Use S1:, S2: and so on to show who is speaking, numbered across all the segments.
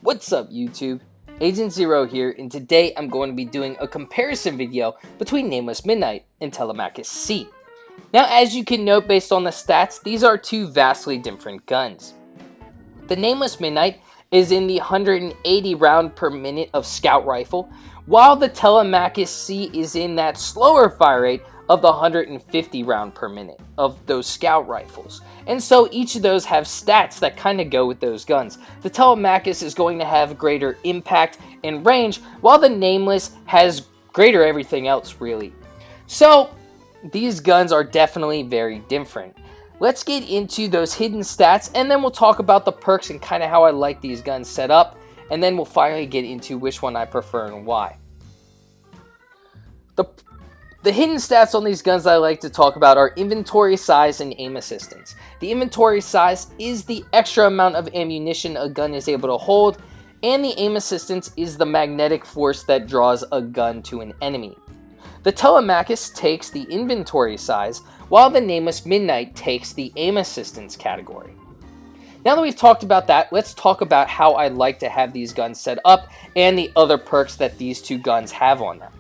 S1: What's up YouTube? Agent Zero here, and today I'm going to be doing a comparison video between Nameless Midnight and Telemachus-C. Now, as you can note based on the stats, these are two vastly different guns. The Nameless Midnight is in the 180 round per minute of scout rifle, while the Telemachus-C is in that slower fire rate of the 150 round per minute of those scout rifles. And so each of those have stats that kind of go with those guns. The Telemachus is going to have greater impact and range, while the Nameless has greater everything else really. So these guns are definitely very different. Let's get into those hidden stats, and then we'll talk about the perks and kind of how I like these guns set up, and then we'll finally get into which one I prefer and why. The hidden stats on these guns that I like to talk about are inventory size and aim assistance. The inventory size is the extra amount of ammunition a gun is able to hold, and the aim assistance is the magnetic force that draws a gun to an enemy. The Telemachus takes the inventory size, while the Nameless Midnight takes the aim assistance category. Now that we've talked about that, let's talk about how I like to have these guns set up and the other perks that these two guns have on them.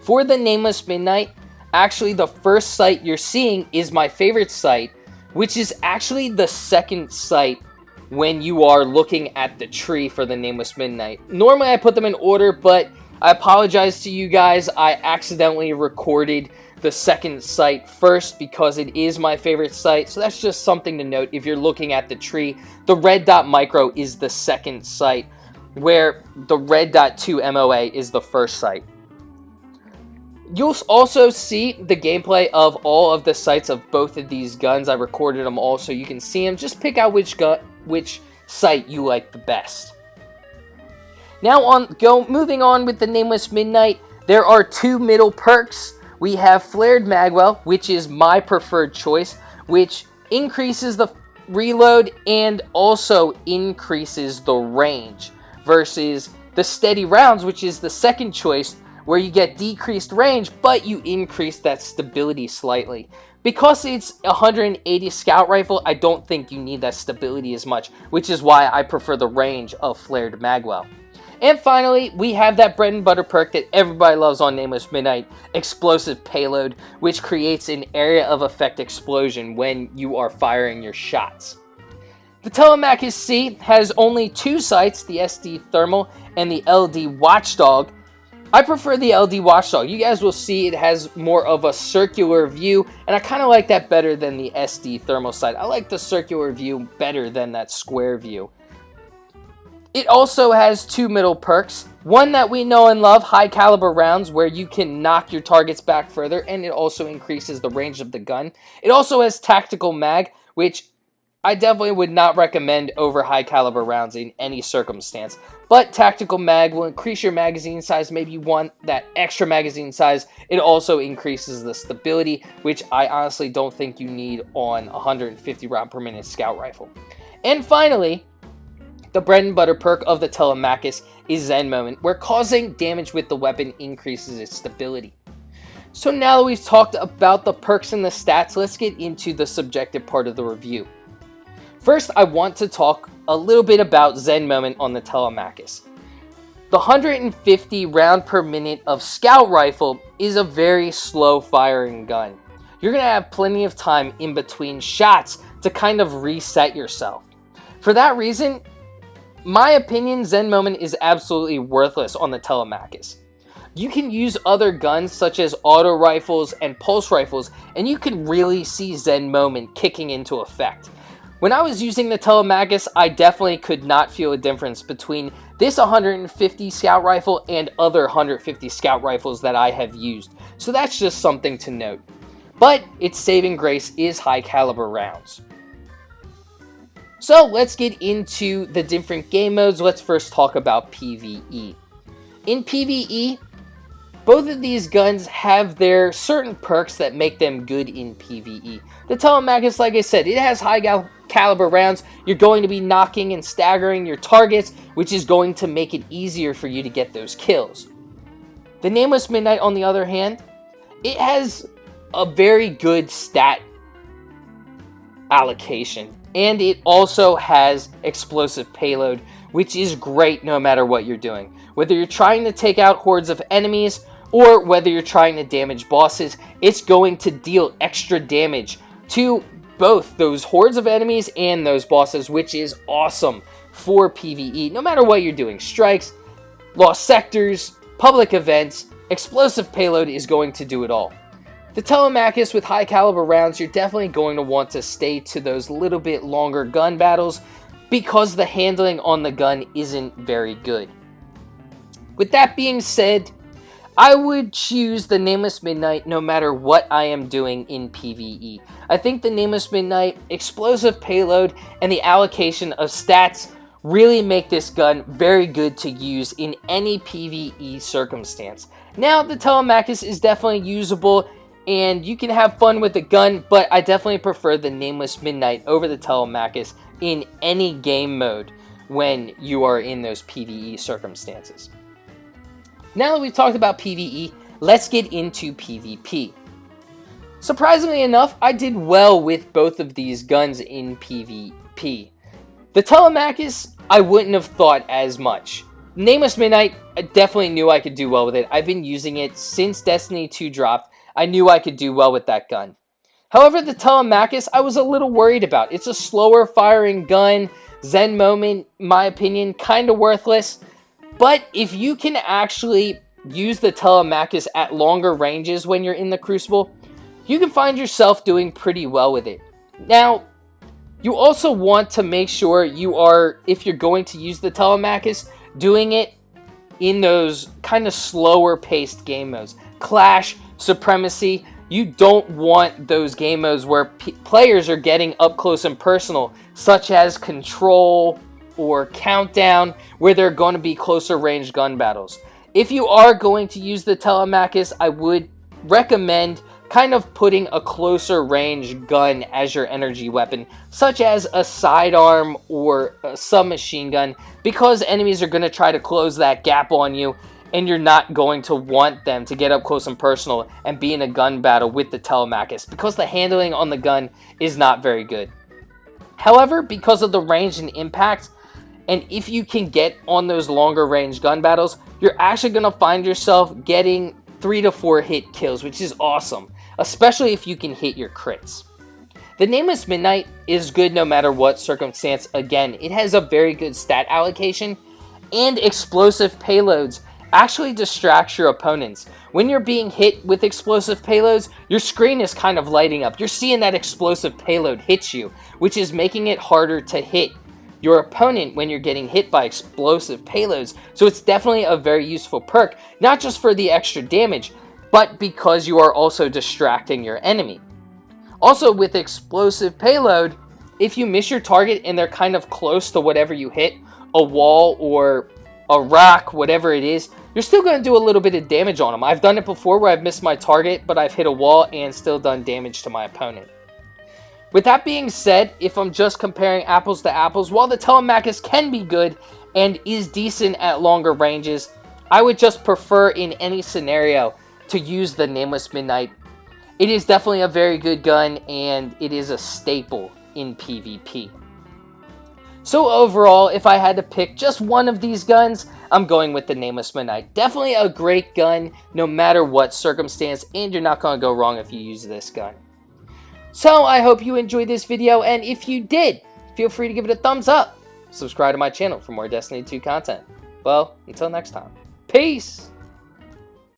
S1: For the Nameless Midnight, actually the first sight you're seeing is my favorite sight, which is actually the second sight when you are looking at the tree for the Nameless Midnight. Normally I put them in order, but I apologize to you guys. I accidentally recorded the second sight first because it is my favorite sight, so that's just something to note if you're looking at the tree. The red dot micro is the second sight, where the red dot 2 MOA is the first sight. You'll also see the gameplay of all of the sights of both of these guns. I recorded them all so you can see them. Just pick out which sight you like the best. Now moving on with the Nameless Midnight, there are two middle perks. We have Flared Magwell, which is my preferred choice, which increases the reload and also increases the range, versus the Steady Rounds, which is the second choice, where you get decreased range, but you increase that stability slightly. Because it's a 180 scout rifle, I don't think you need that stability as much, which is why I prefer the range of Flared Magwell. And finally, we have that bread and butter perk that everybody loves on Nameless Midnight, Explosive Payload, which creates an area of effect explosion when you are firing your shots. The Telemachus-C has only two sights, the SD Thermal and the LD Watchdog. I prefer the LD Watchdog. You guys will see it has more of a circular view, and I kind of like that better than the SD Thermal sight. I like the circular view better than that square view. It also has two middle perks. One that we know and love, high caliber rounds, where you can knock your targets back further, and it also increases the range of the gun. It also has tactical mag, which I definitely would not recommend over high caliber rounds in any circumstance. But tactical mag will increase your magazine size. Maybe you want that extra magazine size. It also increases the stability, which I honestly don't think you need on a 150 round per minute scout rifle. And finally, the bread and butter perk of the Telemachus is Zen Moment, where causing damage with the weapon increases its stability. So now that we've talked about the perks and the stats, let's get into the subjective part of the review. First, I want to talk a little bit about Zen Moment on the Telemachus. The 150 round per minute of scout rifle is a very slow firing gun. You're going to have plenty of time in between shots to kind of reset yourself. For that reason, my opinion, Zen Moment is absolutely worthless on the Telemachus. You can use other guns such as auto rifles and pulse rifles, and you can really see Zen Moment kicking into effect. When I was using the Telemachus, I definitely could not feel a difference between this 150 scout rifle and other 150 scout rifles that I have used. So that's just something to note. But its saving grace is high caliber rounds. So let's get into the different game modes. Let's first talk about PvE. In PvE, both of these guns have their certain perks that make them good in PvE. The Telemachus, like I said, it has high caliber rounds. You're going to be knocking and staggering your targets, which is going to make it easier for you to get those kills. The Nameless Midnight, on the other hand, it has a very good stat allocation. and it also has explosive payload, which is great no matter what you're doing. Whether you're trying to take out hordes of enemies, or whether you're trying to damage bosses, it's going to deal extra damage to both those hordes of enemies and those bosses, which is awesome for PvE. No matter what you're doing, strikes, lost sectors, public events, explosive payload is going to do it all. The Telemachus with high caliber rounds, you're definitely going to want to stay to those little bit longer gun battles because the handling on the gun isn't very good. With that being said, I would choose the Nameless Midnight no matter what I am doing in PvE. I think the Nameless Midnight, explosive payload, and the allocation of stats really make this gun very good to use in any PvE circumstance. Now, the Telemachus is definitely usable and you can have fun with the gun, but I definitely prefer the Nameless Midnight over the Telemachus in any game mode when you are in those PvE circumstances. Now that we've talked about PvE, let's get into PvP. Surprisingly enough, I did well with both of these guns in PvP. The Telemachus, I wouldn't have thought as much. Nameless Midnight, I definitely knew I could do well with it. I've been using it since Destiny 2 dropped. I knew I could do well with that gun. However, the Telemachus, I was a little worried about. It's a slower firing gun. Zen Moment, my opinion, kind of worthless. But if you can actually use the Telemachus at longer ranges when you're in the Crucible, you can find yourself doing pretty well with it. Now, you also want to make sure you are, if you're going to use the Telemachus, doing it in those kind of slower paced game modes. Clash, Supremacy, you don't want those game modes where players are getting up close and personal, such as Control or Countdown, where they're going to be closer range gun battles. If you are going to use the Telemachus, I would recommend kind of putting a closer range gun as your energy weapon, such as a sidearm or a submachine gun, because enemies are going to try to close that gap on you, and you're not going to want them to get up close and personal and be in a gun battle with the Telemachus, because the handling on the gun is not very good. However, because of the range and impact, and if you can get on those longer range gun battles, you're actually going to find yourself getting 3 to 4 hit kills, which is awesome, especially if you can hit your crits. The Nameless Midnight is good no matter what circumstance. Again, it has a very good stat allocation, and explosive payloads actually distracts your opponents. When you're being hit with explosive payloads, your screen is kind of lighting up. You're seeing that explosive payload hit you, which is making it harder to hit your opponent when you're getting hit by explosive payloads. So it's definitely a very useful perk, not just for the extra damage, but because you are also distracting your enemy. Also, with explosive payload, if you miss your target and they're kind of close to whatever you hit, a wall or a rock, whatever it is, you're still going to do a little bit of damage on them. I've done it before where I've missed my target, but I've hit a wall and still done damage to my opponent. With that being said, if I'm just comparing apples to apples, while the Telemachus can be good and is decent at longer ranges, I would just prefer in any scenario to use the Nameless Midnight. It is definitely a very good gun, and it is a staple in PvP. So overall, if I had to pick just one of these guns, I'm going with the Nameless Midnight. Definitely a great gun no matter what circumstance, and you're not going to go wrong if you use this gun. So I hope you enjoyed this video, and if you did, feel free to give it a thumbs up. Subscribe to my channel for more Destiny 2 content. Well, until next time, peace!